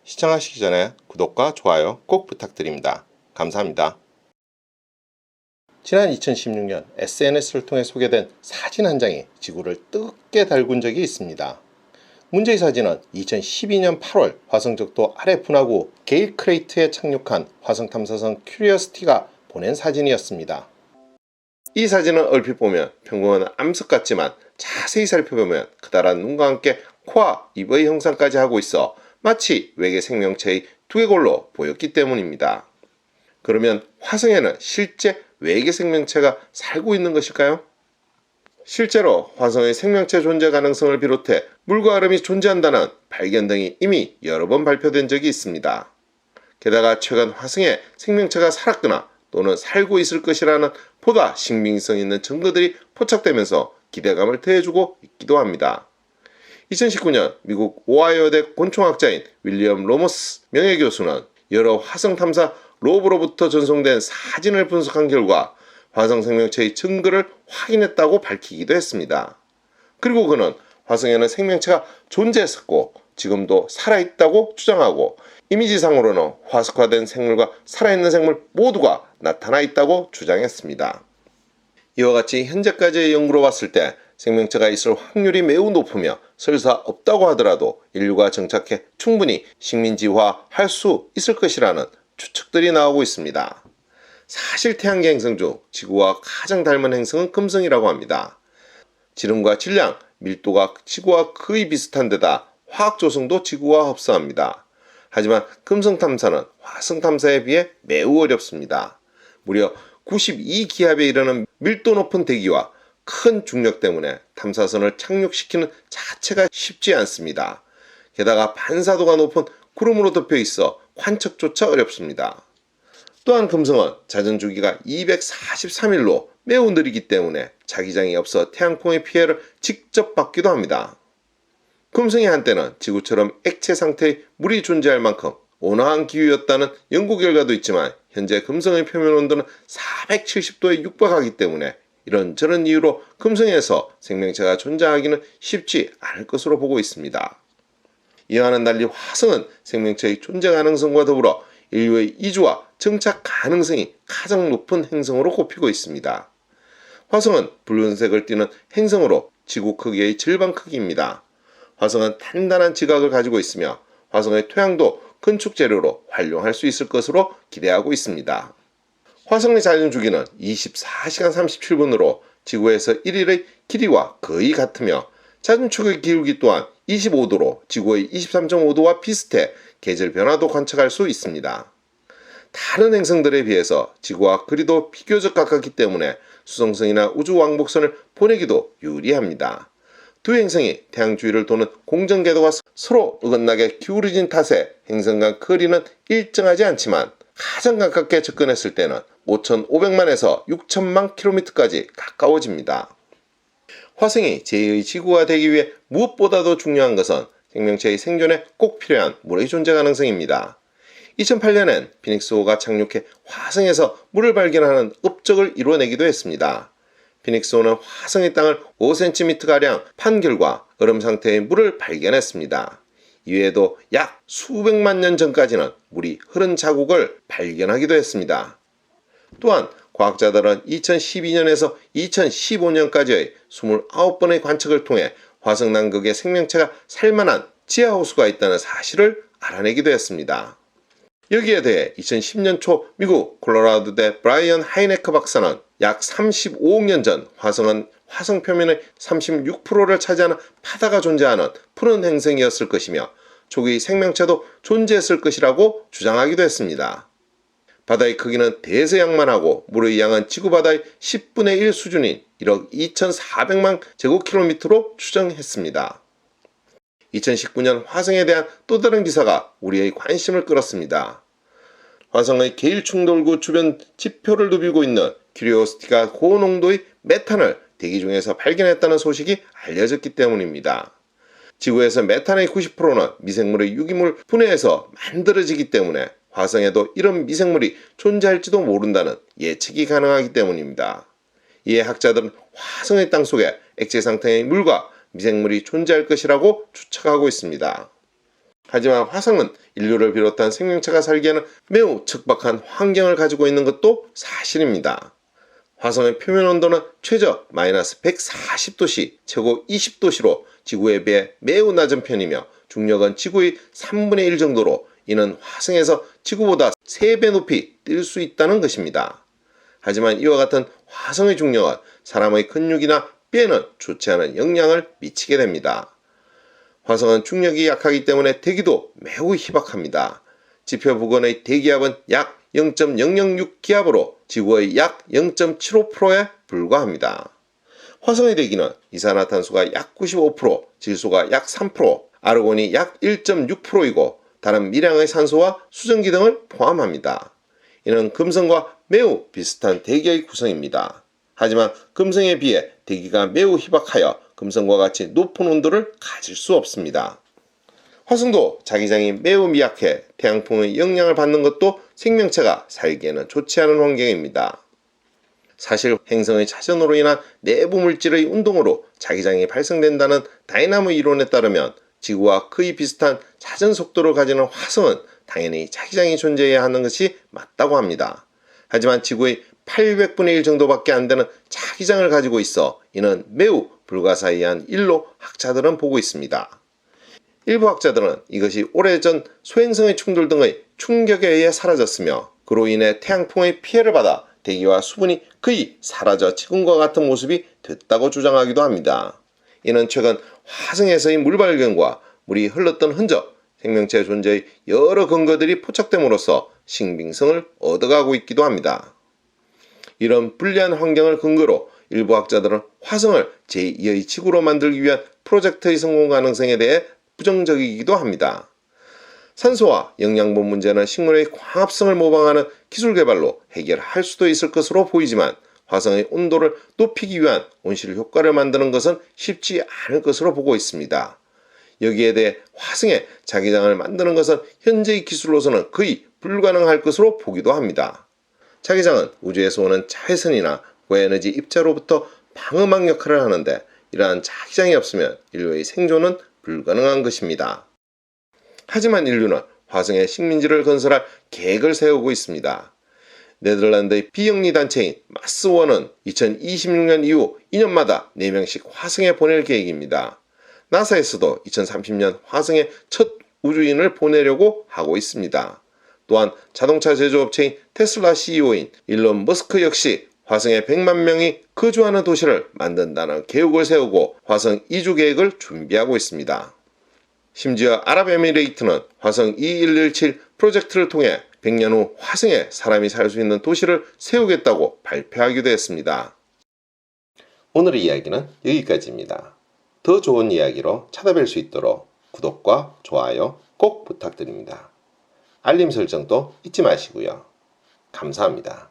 시청하시기 전에 구독과 좋아요 꼭 부탁드립니다. 감사합니다. 지난 2016년 SNS를 통해 소개된 사진 한 장이 지구를 뜨겁게 달군 적이 있습니다. 문제의 사진은 2012년 8월 화성적도 아래 분화구 게일 크레이트에 착륙한 화성 탐사선 큐리오시티가 보낸 사진이었습니다. 이 사진은 얼핏 보면 평범한 암석 같지만 자세히 살펴보면 그다란 눈과 함께 코와 입의 형상까지 하고 있어 마치 외계 생명체의 두개골로 보였기 때문입니다. 그러면 화성에는 실제 외계 생명체가 살고 있는 것일까요? 실제로 화성의 생명체 존재 가능성을 비롯해 물과 얼음이 존재한다는 발견 등이 이미 여러 번 발표된 적이 있습니다. 게다가 최근 화성에 생명체가 살았거나 또는 살고 있을 것이라는 보다 신빙성 있는 증거들이 포착되면서 기대감을 더해주고 있기도 합니다. 2019년 미국 오하이오대 곤충학자인 윌리엄 로머스 명예교수는 여러 화성 탐사 로브로부터 전송된 사진을 분석한 결과 화성 생명체의 증거를 확인했다고 밝히기도 했습니다. 그리고 그는 화성에는 생명체가 존재했었고 지금도 살아있다고 주장하고 이미지상으로는 화석화된 생물과 살아있는 생물 모두가 나타나 있다고 주장했습니다. 이와 같이 현재까지의 연구로 봤을 때 생명체가 있을 확률이 매우 높으며 설사 없다고 하더라도 인류가 정착해 충분히 식민지화할 수 있을 것이라는 추측들이 나오고 있습니다. 사실 태양계 행성 중 지구와 가장 닮은 행성은 금성이라고 합니다. 지름과 질량, 밀도가 지구와 거의 비슷한 데다 화학 조성도 지구와 흡사합니다. 하지만 금성 탐사는 화성 탐사에 비해 매우 어렵습니다. 무려 92기압에 이르는 밀도 높은 대기와 큰 중력 때문에 탐사선을 착륙시키는 자체가 쉽지 않습니다. 게다가 반사도가 높은 구름으로 덮여 있어 관측조차 어렵습니다. 또한 금성은 자전 주기가 243일로 매우 느리기 때문에 자기장이 없어 태양풍의 피해를 직접 받기도 합니다. 금성이 한때는 지구처럼 액체 상태의 물이 존재할 만큼 온화한 기후였다는 연구 결과도 있지만 현재 금성의 표면 온도는 470도에 육박하기 때문에 이런저런 이유로 금성에서 생명체가 존재하기는 쉽지 않을 것으로 보고 있습니다. 이와는 달리 화성은 생명체의 존재 가능성과 더불어 인류의 이주와 정착 가능성이 가장 높은 행성으로 꼽히고 있습니다. 화성은 붉은색을 띠는 행성으로 지구 크기의 절반 크기입니다. 화성은 단단한 지각을 가지고 있으며 화성의 토양도 건축 재료로 활용할 수 있을 것으로 기대하고 있습니다. 화성의 자전 주기는 24시간 37분으로 지구에서 1일의 길이와 거의 같으며 자전축의 기울기 또한 25도로 지구의 23.5도와 비슷해 계절 변화도 관측할 수 있습니다. 다른 행성들에 비해서 지구와 거리도 비교적 가깝기 때문에 수성선이나 우주 왕복선을 보내기도 유리합니다. 두 행성이 태양 주위를 도는 공전 궤도가 서로 어긋나게 기울어진 탓에 행성 간 거리는 일정하지 않지만 가장 가깝게 접근했을 때는 5,500만에서 6,000만 킬로미터까지 가까워집니다. 화성이 제2의 지구가 되기 위해 무엇보다도 중요한 것은 생명체의 생존에 꼭 필요한 물의 존재 가능성입니다. 2008년엔 피닉스5가 착륙해 화성에서 물을 발견하는 업적을 이뤄내기도 했습니다. 피닉스5는 화성의 땅을 5cm가량 판 결과 얼음 상태의 물을 발견했습니다. 이외에도 약 수백만 년 전까지는 물이 흐른 자국을 발견하기도 했습니다. 또한 과학자들은 2012년에서 2015년까지의 29번의 관측을 통해 화성 남극에 생명체가 살만한 지하호수가 있다는 사실을 알아내기도 했습니다. 여기에 대해 2010년 초 미국 콜로라도대 브라이언 하이네커 박사는 약 35억 년 전 화성은 화성 표면의 36%를 차지하는 바다가 존재하는 푸른 행성이었을 것이며 초기 생명체도 존재했을 것이라고 주장하기도 했습니다. 바다의 크기는 대서양만하고 물의 양은 지구 바다의 10분의 1 수준인 1억 2,400만 제곱킬로미터로 추정했습니다. 2019년 화성에 대한 또 다른 기사가 우리의 관심을 끌었습니다. 화성의 게일 충돌구 주변 지표를 누비고 있는 큐리오시티가 고농도의 메탄을 대기 중에서 발견했다는 소식이 알려졌기 때문입니다. 지구에서 메탄의 90%는 미생물의 유기물 분해에서 만들어지기 때문에 화성에도 이런 미생물이 존재할지도 모른다는 예측이 가능하기 때문입니다. 이에 학자들은 화성의 땅속에 액체 상태의 물과 미생물이 존재할 것이라고 추측하고 있습니다. 하지만 화성은 인류를 비롯한 생명체가 살기에는 매우 척박한 환경을 가지고 있는 것도 사실입니다. 화성의 표면 온도는 최저 마이너스 140도씨, 최고 20도씨로 지구에 비해 매우 낮은 편이며 중력은 지구의 3분의 1 정도로 이는 화성에서 지구보다 3배 높이 뛸 수 있다는 것입니다. 하지만 이와 같은 화성의 중력은 사람의 근육이나 뼈에는 좋지 않은 영향을 미치게 됩니다. 화성은 중력이 약하기 때문에 대기도 매우 희박합니다. 지표 부근의 대기압은 약 0.006기압으로 지구의 약 0.75%에 불과합니다. 화성의 대기는 이산화탄소가 약 95%, 질소가 약 3%, 아르곤이 약 1.6%이고 다른 미량의 산소와 수증기 등을 포함합니다. 이는 금성과 매우 비슷한 대기의 구성입니다. 하지만 금성에 비해 대기가 매우 희박하여 금성과 같이 높은 온도를 가질 수 없습니다. 화성도 자기장이 매우 미약해 태양풍의 영향을 받는 것도 생명체가 살기에는 좋지 않은 환경입니다. 사실 행성의 자전으로 인한 내부 물질의 운동으로 자기장이 발생된다는 다이나모 이론에 따르면 지구와 거의 비슷한 자전 속도를 가지는 화성은 당연히 자기장이 존재해야 하는 것이 맞다고 합니다. 하지만 지구의 800분의 1 정도밖에 안 되는 자기장을 가지고 있어 이는 매우 불가사의한 일로 학자들은 보고 있습니다. 일부 학자들은 이것이 오래전 소행성의 충돌 등의 충격에 의해 사라졌으며 그로 인해 태양풍의 피해를 받아 대기와 수분이 거의 사라져 지금과 같은 모습이 됐다고 주장하기도 합니다. 이는 최근 화성에서의 물 발견과 물이 흘렀던 흔적, 생명체 존재의 여러 근거들이 포착됨으로써 신빙성을 얻어가고 있기도 합니다. 이런 불리한 환경을 근거로 일부 학자들은 화성을 제2의 지구로 만들기 위한 프로젝트의 성공 가능성에 대해 부정적이기도 합니다. 산소와 영양분 문제는 식물의 광합성을 모방하는 기술 개발로 해결할 수도 있을 것으로 보이지만 화성의 온도를 높이기 위한 온실 효과를 만드는 것은 쉽지 않을 것으로 보고 있습니다. 여기에 대해 화성에 자기장을 만드는 것은 현재의 기술로서는 거의 불가능할 것으로 보기도 합니다. 자기장은 우주에서 오는 자외선이나 고에너지 입자로부터 방어막 역할을 하는데 이러한 자기장이 없으면 인류의 생존은 불가능한 것입니다. 하지만 인류는 화성에 식민지를 건설할 계획을 세우고 있습니다. 네덜란드의 비영리 단체인 마스1은 2026년 이후 2년마다 4명씩 화성에 보낼 계획입니다. 나사에서도 2030년 화성에 첫 우주인을 보내려고 하고 있습니다. 또한 자동차 제조업체인 테슬라 CEO인 일론 머스크 역시 화성에 100만 명이 거주하는 도시를 만든다는 계획을 세우고 화성 이주 계획을 준비하고 있습니다. 심지어 아랍에미레이트는 화성 2117 프로젝트를 통해 100년 후 화성에 사람이 살 수 있는 도시를 세우겠다고 발표하기도 했습니다. 오늘의 이야기는 여기까지입니다. 더 좋은 이야기로 찾아뵐 수 있도록 구독과 좋아요 꼭 부탁드립니다. 알림 설정도 잊지 마시고요. 감사합니다.